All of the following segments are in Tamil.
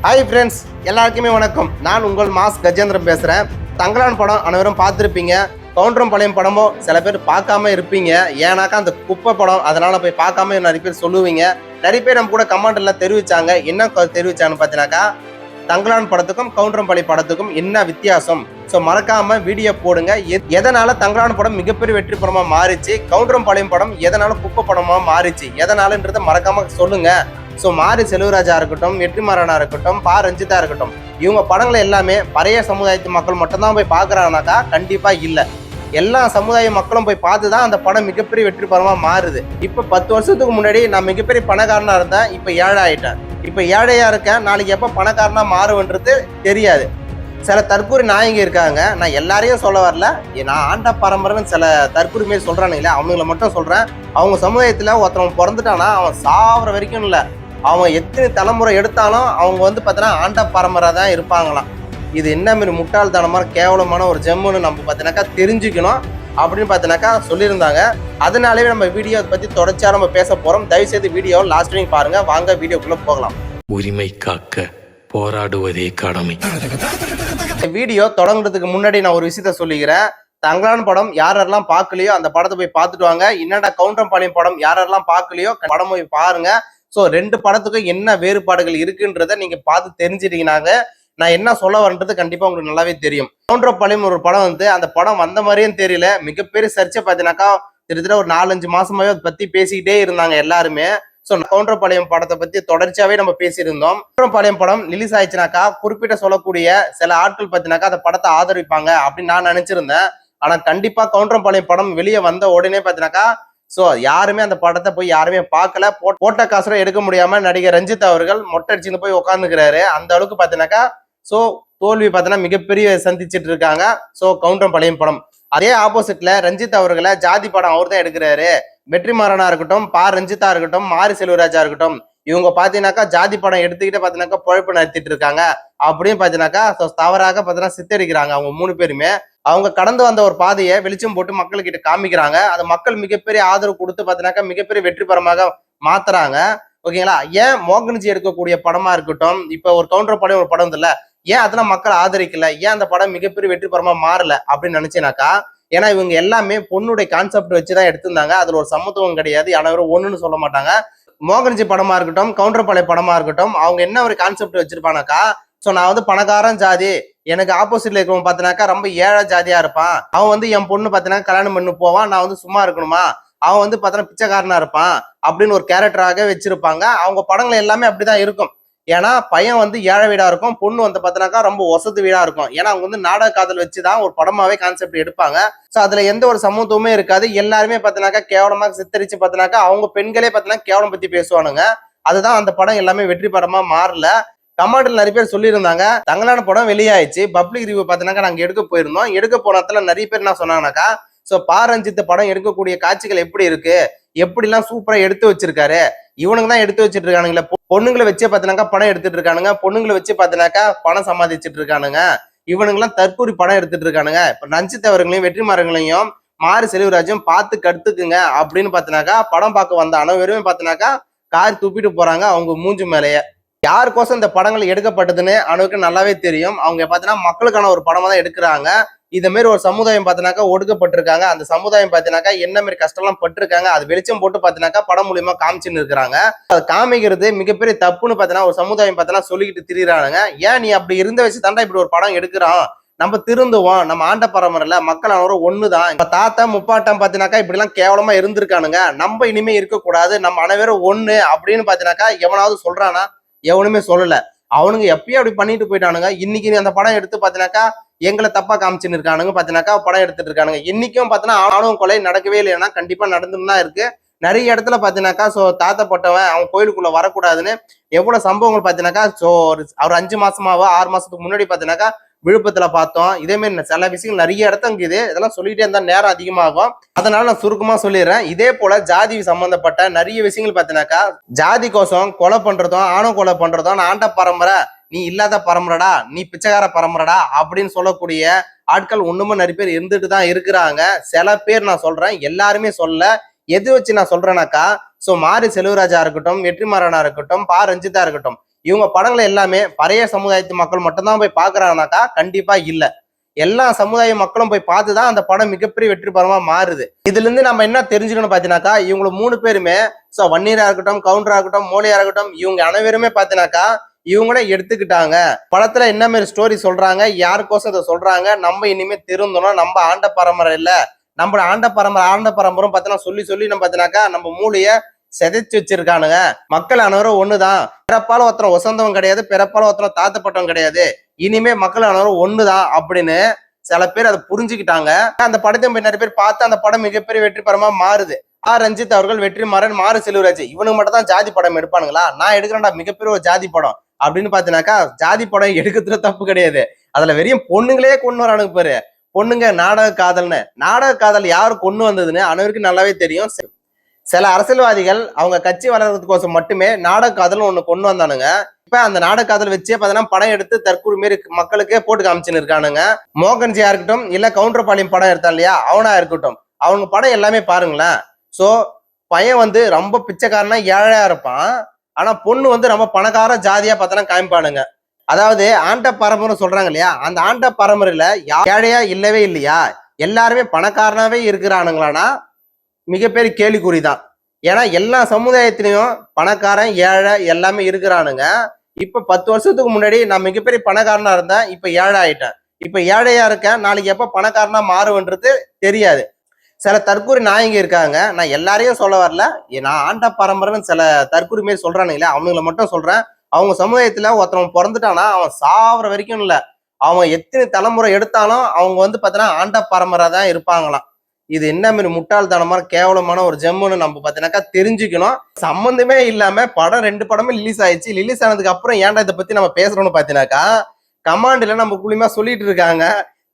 ஹாய் ஃப்ரெண்ட்ஸ், எல்லாருக்குமே வணக்கம். நான் உங்கள் மாஸ் கஜேந்திரன் பேசுகிறேன். தங்கலான் படம் அனைவரும் பார்த்துருப்பீங்க. கவுண்டரம் பழையம் படமும் சில பேர் பார்க்காம இருப்பீங்க. ஏன்னாக்கா அந்த குப்பை படம், அதனால் போய் பார்க்காம நிறைய பேர் சொல்லுவீங்க. நிறைய பேர் நம்ம கூட கமெண்ட்ல தெரிவிச்சாங்க. என்ன தெரிவிச்சாங்கன்னு பார்த்தீங்கன்னாக்கா, தங்கலான் படத்துக்கும் கவுண்டரம் பழைய படத்துக்கும் என்ன வித்தியாசம், ஸோ மறக்காம வீடியோ போடுங்க. எதனால தங்கலான் படம் மிகப்பெரிய வெற்றி படமா மாறிச்சு, கவுண்டரம் பழையம் படம் எதனால குப்பை படமா மாறிச்சு, எதனாலன்றதை மறக்காம சொல்லுங்க. ஸோ மாரி செல்வராஜா இருக்கட்டும், வெற்றிமாறனா இருக்கட்டும், பா ரஞ்சிதா இருக்கட்டும், இவங்க படங்களை எல்லாமே பழைய சமுதாயத்து மக்கள் மட்டும்தான் போய் பார்க்குறாங்கனாக்கா கண்டிப்பா இல்லை. எல்லா சமுதாய மக்களும் போய் பார்த்து தான் அந்த படம் மிகப்பெரிய வெற்றி படமா மாறுது. இப்போ 10 வருஷத்துக்கு முன்னாடி நான் மிகப்பெரிய பணக்காரனா இருந்தேன், இப்போ ஏழை ஆயிட்டேன். இப்போ ஏழையா இருக்கேன், நாளைக்கு எப்போ பணக்காரனா மாறுவன்றது தெரியாது. சில தற்கூரி நாயங்க இருக்காங்க, நான் எல்லாரையும் சொல்ல வரல, நான் ஆண்ட பரம்பரைன்னு சில தற்கூரி மாரி சொல்றானுங்களே, அவங்கள மட்டும் சொல்றேன். அவங்க சமுதாயத்துல ஒருத்தவங்க பிறந்துட்டானா அவன் சாவர வரைக்கும் இல்லை, அவன் எத்தனை தலைமுறை எடுத்தாலும் அவங்க பார்த்தீங்கன்னா ஆண்ட பரம்பரை தான் இருப்பாங்களாம். இது என்ன மாரி முட்டாள்தனமான கேவலமான ஒரு ஜெம்முன்னு நம்ம பார்த்தீங்கன்னாக்கா தெரிஞ்சுக்கணும் அப்படின்னு பார்த்தீங்கன்னாக்கா சொல்லியிருந்தாங்க. அதனாலே நம்ம வீடியோ அதை பற்றி தொடர்ச்சியாக நம்ம பேச போகிறோம். தயவுசெய்து வீடியோ லாஸ்ட் வரைக்கும் பாருங்க. வாங்க வீடியோக்குள்ளே போகலாம். உரிமை காக்க போராடுவதே கடமை. வீடியோ தொடங்குறதுக்கு முன்னாடி நான் ஒரு விஷயத்த சொல்லிக்கிறேன். தங்கலான் படம் யாரெல்லாம் பார்க்கலையோ அந்த படத்தை போய் பார்த்துட்டு வாங்க. என்னடா கவுண்டரம் பழையம் படம் யாரெல்லாம் பார்க்கலையோ படம் போய் பாருங்க. ஸோ 2 படத்துக்கும் என்ன வேறுபாடுகள் இருக்குன்றத நீங்க பார்த்து தெரிஞ்சிட்டீங்கன்னாங்க நான் என்ன சொல்ல வரன்றது கண்டிப்பா உங்களுக்கு நல்லாவே தெரியும். கவுண்டரம் பழையம் ஒரு படம் அந்த படம் வந்த மாதிரியும் தெரியல. மிகப்பெரிய சர்ச்சை பார்த்தீங்கன்னாக்கா கிட்டத்தட்ட ஒரு 4-5 மாசமாவே அதை பத்தி பேசிக்கிட்டே இருந்தாங்க எல்லாருமே. ஸோ கவுண்டரம் பழையம் படத்தை பத்தி தொடர்ச்சியாவே நம்ம பேசியிருந்தோம். கவுண்டரம் பழையம் படம் ரிலீஸ் ஆயிடுச்சுனாக்கா குறிப்பிட்ட சொல்லக்கூடிய சில ஆட்கள் பார்த்தீங்கன்னாக்கா அந்த படத்தை ஆதரிப்பாங்க அப்படின்னு நான் நினைச்சிருந்தேன். ஆனா கண்டிப்பா கவுண்டரம் பழையம் படம் வெளியே வந்த உடனே பார்த்தீங்கன்னாக்கா ஸோ யாருமே அந்த படத்தை போய் யாருமே பார்க்கல. போட்ட காசுல எடுக்க முடியாம நடிகர் ரஞ்சித் அவர்கள் மொட்டை அடிச்சுன்னு போய் உட்காந்துக்கிறாரு. அந்த அளவுக்கு பார்த்தீங்கன்னாக்கா ஸோ தோல்வி பார்த்தீங்கன்னா மிகப்பெரிய சந்திச்சுட்டு இருக்காங்க. ஸோ கவுண்டரம் பழையம் படம் அதே ஆப்போசிட்ல ரஞ்சித் அவர்களை ஜாதி படம் அவர் தான் எடுக்கிறாரு. வெற்றிமாறனா இருக்கட்டும், பா ரஞ்சிதா இருக்கட்டும், மாரி செல்வராஜா இருக்கட்டும், இவங்க பாத்தீங்கன்னாக்கா ஜாதி படம் எடுத்துக்கிட்டு பாத்தீங்கன்னாக்கா பொழப்பு நடத்திட்டு இருக்காங்க. அப்படின்னு பாத்தீங்கன்னாக்கா தவறாக பாத்தீங்கன்னா சித்தரிக்கிறாங்க. அவங்க 3 பேருமே அவங்க கடந்து வந்த ஒரு பாதையை வெளிச்சம் போட்டு மக்கள்கிட்ட காமிக்கிறாங்க. அது மக்கள் மிகப்பெரிய ஆதரவு கொடுத்து பாத்தீங்கன்னாக்கா மிகப்பெரிய வெற்றி படமாக மாத்துறாங்க. ஓகேங்களா? ஏன் மோகன்ஜி எடுக்கக்கூடிய படமா இருக்கட்டும், இப்ப ஒரு கவுண்டர் படம் ஒரு படம் இல்ல, ஏன் அதெல்லாம் மக்கள் ஆதரிக்கல, ஏன் அந்த படம் மிகப்பெரிய வெற்றி படமா மாறல அப்படின்னு நினைச்சேனாக்கா, ஏன்னா இவங்க எல்லாமே பொண்ணுடைய கான்செப்ட் வச்சுதான் எடுத்திருந்தாங்க. அதுல ஒரு சமத்துவம் கிடையாது, யாரும் ஒண்ணுன்னு சொல்ல மாட்டாங்க. மோகன்ஜி படமா இருக்கட்டும், கவுண்டர் பழைய படமா இருக்கட்டும், அவங்க என்ன ஒரு கான்செப்ட் வச்சிருப்பானாக்கா, சோ நான் பணக்காரன் ஜாதி, எனக்கு ஆப்போசிட்ல இருக்கவன் பாத்தினாக்கா ரொம்ப ஏழை ஜாதியா இருப்பான், அவன் என் பொண்ணு பாத்தினா கல்யாணம் பண்ணி போவான், நான் சும்மா இருக்கணுமா, அவன் பாத்தினா பிச்சைக்காரனா இருப்பான் அப்படின்னு ஒரு கேரக்டராக வச்சிருப்பாங்க. அவங்க படங்கள் எல்லாமே அப்படிதான் இருக்கும். ஏன்னா பையன் ஏழை வீடா இருக்கும், பொண்ணு பாத்தினாக்கா ரொம்ப வசதி வீடா இருக்கும். ஏன்னா அவங்க நாடக காதல் வச்சுதான் ஒரு படமாவே கான்செப்ட் எடுப்பாங்க. சோ அதுல எந்த ஒரு சமத்துவமே இருக்காது. எல்லாருமே பாத்தினாக்கா கேவலமா சித்தரிச்சு பாத்தினாக்கா அவங்க பெண்களே பாத்தினா கேவலம் பத்தி பேசுவானுங்க. அதுதான் அந்த படம் எல்லாமே வெற்றி படமா மாறல. கமெண்ட்ல நிறைய பேர் சொல்லியிருந்தாங்க, தங்கலான படம் வெளியாயிடுச்சு, பப்ளிக் ரிவ்யூ பாத்தீங்கன்னா நாங்க எடுக்க போயிருந்தோம். எடுக்க போனதுல நிறைய பேர் என்ன சொன்னாங்கன்னாக்கா, சோ பா ரஞ்சித் படம் எடுக்கக்கூடிய காட்சிகள் எப்படி இருக்கு, எப்படி எல்லாம் சூப்பரா எடுத்து வச்சிருக்காரு, இவனுங்க தான் எடுத்து வச்சிட்டு இருக்கானுங்களே, பொண்ணுங்களை வச்சே பாத்தீங்கன்னாக்கா படம் எடுத்துட்டு இருக்கானுங்க, பொண்ணுங்களை வச்சு பாத்தீங்கன்னாக்கா பணம் சம்பாதிச்சுட்டு இருக்கானுங்க, இவனுங்க எல்லாம் தற்கூரி படம் எடுத்துட்டு இருக்கானுங்க. இப்ப ரஞ்சித் அவர்களையும் வெற்றிமாறங்களையும் மாரி செல்வராஜும் பார்த்து கடுத்துக்குங்க அப்படின்னு பாத்தீங்கன்னாக்கா படம் பார்க்க வந்த அனைவருமே பாத்தீங்கன்னாக்கா கார் துப்பிட்டு போறாங்க அவங்க மூஞ்சி மேலேயே. யாருக்கோசம் இந்த படங்கள் எடுக்கப்பட்டதுன்னு அவனுக்கு நல்லாவே தெரியும். அவங்க பாத்தீங்கன்னா மக்களுக்கான ஒரு படமா தான் எடுக்கிறாங்க. இத மாதிரி ஒரு சமுதாயம் பாத்தீங்கன்னாக்கா ஒடுக்கப்பட்டிருக்காங்க. அந்த சமுதாயம் பாத்தீங்கன்னாக்கா என்ன மாதிரி கஷ்டம் எல்லாம் பட்டிருக்காங்க, அது வெளிச்சம் போட்டு பாத்தீங்கன்னாக்கா படம் மூலியமா காமிச்சுன்னு இருக்கிறாங்க. அது காமிக்கிறது மிகப்பெரிய தப்புன்னு பாத்தீங்கன்னா ஒரு சமுதாயம் பாத்தீங்கன்னா சொல்லிக்கிட்டு திரியிறானுங்க. ஏன் நீ அப்படி இருந்த வச்சு தாண்டா இப்படி ஒரு படம் எடுக்கிறான், நம்ம திருந்துவோம், நம்ம ஆண்ட பரம்பரையில மக்கள் அனைவரும் ஒண்ணுதான், இப்ப தாத்தா முப்பாட்டம் பாத்தீங்கன்னாக்கா இப்படி எல்லாம் கேவலமா இருந்திருக்கானுங்க, நம்ம இனிமே இருக்கக்கூடாது, நம்ம அனைவரும் ஒண்ணு அப்படின்னு பாத்தீங்கன்னாக்கா எவனாவது சொல்றானா? எவனுமே சொல்லல. அவனுங்க எப்பயும் அப்படி பண்ணிட்டு போயிட்டானுங்க. இன்னைக்கு அந்த படம் எடுத்து பாத்தீங்கன்னாக்கா எங்களை தப்பா காமிச்சுன்னு இருக்கானுங்க. பாத்தீங்கன்னாக்கா படம் எடுத்துட்டு இருக்கானுங்க. இன்னைக்கும் பாத்தீங்கன்னா ஆணவம் கொலை நடக்கவே இல்லைன்னா கண்டிப்பா நடந்துன்னு தான் இருக்கு. நிறைய இடத்துல பாத்தீங்கன்னாக்கா சோ தாத்தப்பட்டவன் அவன் கோயிலுக்குள்ள வரக்கூடாதுன்னு எவ்வளவு சம்பவங்கள் பாத்தீங்கன்னாக்கா சோ ஒரு 5 மாசமாவோ 6 மாசத்துக்கு முன்னாடி பாத்தீங்கன்னாக்கா விழுப்புரத்துல பார்த்தோம். இதே மாதிரி சில விஷயங்கள் நிறைய இடத்துக்கு இது இதெல்லாம் சொல்லிட்டே இருந்தா நேரம் அதிகமாகும். அதனால நான் சுருக்கமா சொல்லிடுறேன். இதே போல ஜாதி சம்பந்தப்பட்ட நிறைய விஷயங்கள் பாத்தீங்கன்னாக்கா ஜாதி கோசம் கொலை பண்றதும் ஆணவ கொலை பண்றதும் ஆண்ட பரம்பரை, நீ இல்லாத பரம்பரைடா, நீ பிச்சைக்கார பரம்பரைடா அப்படின்னு சொல்லக்கூடிய ஆட்கள் ஒண்ணுமே நிறைய பேர் இருந்துட்டு தான் இருக்கிறாங்க. சில பேர் நான் சொல்றேன், எல்லாருமே சொல்ல. எது வச்சு நான் சொல்றேன்னாக்கா, சோ மாரி செல்வராஜா இருக்கட்டும், வெற்றிமாறனா இருக்கட்டும், பா ரஞ்சிதா இருக்கட்டும், இவங்க படங்களை எல்லாமே பழைய சமுதாயத்து மக்கள் மட்டும்தான் போய் பாக்குறாங்கனாக்கா கண்டிப்பா இல்ல. எல்லா சமுதாய மக்களும் போய் பார்த்துதான் அந்த படம் மிகப்பெரிய வெற்றி படமா மாறுது. இதுல இருந்து நம்ம என்ன தெரிஞ்சுக்கணும் பாத்தீங்கன்னாக்கா, இவங்க 3 பேருமே வன்னியரா இருக்கட்டும், கவுண்டரா இருக்கட்டும், மோலியா இருக்கட்டும், இவங்க அனைவருமே பாத்தீங்கன்னாக்கா இவங்களே எடுத்துக்கிட்டாங்க. படத்துல என்ன மாதிரி ஸ்டோரி சொல்றாங்க, யாருக்கோசம் இதை சொல்றாங்க, நம்ம இனிமே திருந்தணும், நம்ம ஆண்ட பரம்பரை இல்ல, நம்ம ஆண்ட பரம்பரை பார்த்தீங்கன்னா சொல்லி சொல்லி நம்ம பார்த்தீங்கன்னாக்கா நம்ம மூளைய செதைச்சு வச்சிருக்கானுங்க. மக்கள் அனைவரும் ஒண்ணுதான், பிறப்பால ஒருத்தரம் வசந்தவன் கிடையாது, பிறப்பால ஒருத்தரம் தாத்தப்பட்டவன் கிடையாது, இனிமே மக்கள் அனைவரும் ஒண்ணுதான் அப்படின்னு சில பேர் அதை புரிஞ்சுக்கிட்டாங்க. அந்த படத்தை நிறைய பேர் பார்த்து அந்த படம் மிகப்பெரிய வெற்றி படமா மாறுது. ரஞ்சித் அவர்கள், வெற்றிமாறன், மாரி செல்வராஜ் இவனுக்கு மட்டும் தான் ஜாதி படம் எடுப்பானுங்களா? நான் எடுக்கிறேன்டா மிகப்பெரிய ஒரு ஜாதி படம் அப்படின்னு பாத்தீங்கன்னாக்கா, ஜாதி படம் எடுக்கிறது தப்பு கிடையாது. அதுல வெறும் பொண்ணுங்களே கொண்டு வரானுங்க பாரு. பொண்ணுங்க நாடக காதல்னு, நாடக காதல் யாரு கொண்டு வந்ததுன்னு அனைவருக்கும் நல்லாவே தெரியும். சில அரசியல்வாதிகள் அவங்க கட்சி வளர்றதுக்கோசம் மட்டுமே நாடக காதல் ஒண்ணு கொண்டு வந்தானுங்க. இப்ப அந்த நாடக காதல் வச்சே பாத்தீங்கன்னா படம் எடுத்து தற்கூறு மாரி மக்களுக்கே போட்டு காமிச்சுன்னு இருக்கானுங்க. மோகன்ஜியா இருக்கட்டும், இல்ல கவுண்டர்பாளையம் படம் எடுத்தான் இல்லையா அவனா இருக்கட்டும், அவங்க படம் எல்லாமே பாருங்களேன். சோ பையன் ரொம்ப பிச்சைக்காரனா ஏழையா இருப்பான், ஆனா பொண்ணு ரொம்ப பணக்கார ஜாதியா பார்த்தா காமிப்பானுங்க. அதாவது ஆண்ட பரம்பரை சொல்றாங்க இல்லையா, அந்த ஆண்ட பரம்பரையில ஏழையா இல்லவே இல்லையா, எல்லாருமே பணக்காரனாவே இருக்கிறானுங்களானா மிகப்பெரிய கேள்விக்குறிதான். ஏன்னா எல்லா சமுதாயத்திலையும் பணக்காரன் ஏழை எல்லாமே இருக்கிறானுங்க. இப்ப 10 வருஷத்துக்கு முன்னாடி நான் மிகப்பெரிய பணக்காரனா இருந்தேன், இப்ப ஏழை ஆயிட்டேன். இப்ப ஏழையா இருக்கேன், நாளைக்கு எப்ப பணக்காரனா மாறுவன்றது தெரியாது. சில தற்கூரி நாயங்க இருக்காங்க, நான் எல்லாரையும் சொல்ல வரல, நான் ஆண்ட பரம்பரைன்னு சில தற்கூரி மாரி சொல்றானுங்களே அவனுங்களை மட்டும் சொல்றேன். அவங்க சமுதாயத்துல ஒருத்தவன் பிறந்துட்டானா அவன் சாவர வரைக்கும் இல்ல, அவன் எத்தனை தலைமுறை எடுத்தாலும் அவங்க பாத்தீங்கன்னா ஆண்ட பரம்பரை தான் இருப்பாங்களாம். இது என்ன மாதிரி முட்டாள்தனமான கேவலமான ஒரு ஜம்முன்னு நம்ம பாத்தீங்கன்னாக்கா தெரிஞ்சுக்கணும். சம்பந்தமே இல்லாம படம் 2 படமே ரிலீஸ் ஆயிடுச்சு. ரிலீஸ் ஆனதுக்கு அப்புறம் ஏன்டா இதை பத்தி நம்ம பேசுறோம்னு பாத்தீங்கன்னாக்கா, கமாண்ட்ல நம்ம குளிமா சொல்லிட்டு இருக்காங்க,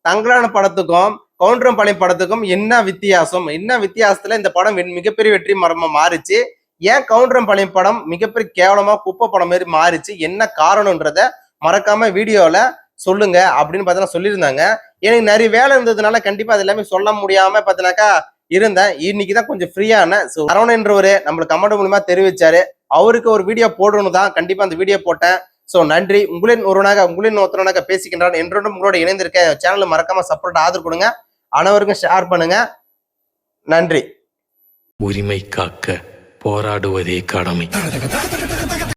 தங்கலான படத்துக்கும் கவுண்டரம்பாளையம் படத்துக்கும் என்ன வித்தியாசம், என்ன வித்தியாசத்துல இந்த படம் மிகப்பெரிய வெற்றி மரமா மாறிச்சு, ஏன் கவுண்டரம்பாளையம் படம் மிகப்பெரிய கேவலமா குப்பை படம் மாதிரி மாறிச்சு, என்ன காரணம்ன்றத மறக்காம வீடியோல சொல்லுங்க அப்படின்னு பார்த்தீங்கன்னா சொல்லியிருந்தாங்க. எனக்கு நிறைய வேலை இருந்ததுனால கண்டிப்பா அது எல்லாமே சொல்ல முடியாம பார்த்தீங்கன்னாக்கா இருந்தேன். இன்னைக்குதான் கொஞ்சம் ஃப்ரீயான சரவணன்றவரு நம்மளுக்கு கமெண்ட் மூலமா தெரிவிச்சாரு, அவருக்கு ஒரு வீடியோ போடணும் தான் கண்டிப்பா அந்த வீடியோ போட்டேன். நன்றி. உங்களின் ஒருவனாக பேசிக்கின்றான் என்றும் உங்களோட இணைந்திருக்க சேனல் மறக்காம சப்போர்ட் ஆதரவு கொடுங்க, அனைவருக்கும் ஷேர் பண்ணுங்க. நன்றி. உரிமை காக்க போராடுவதே கடமை.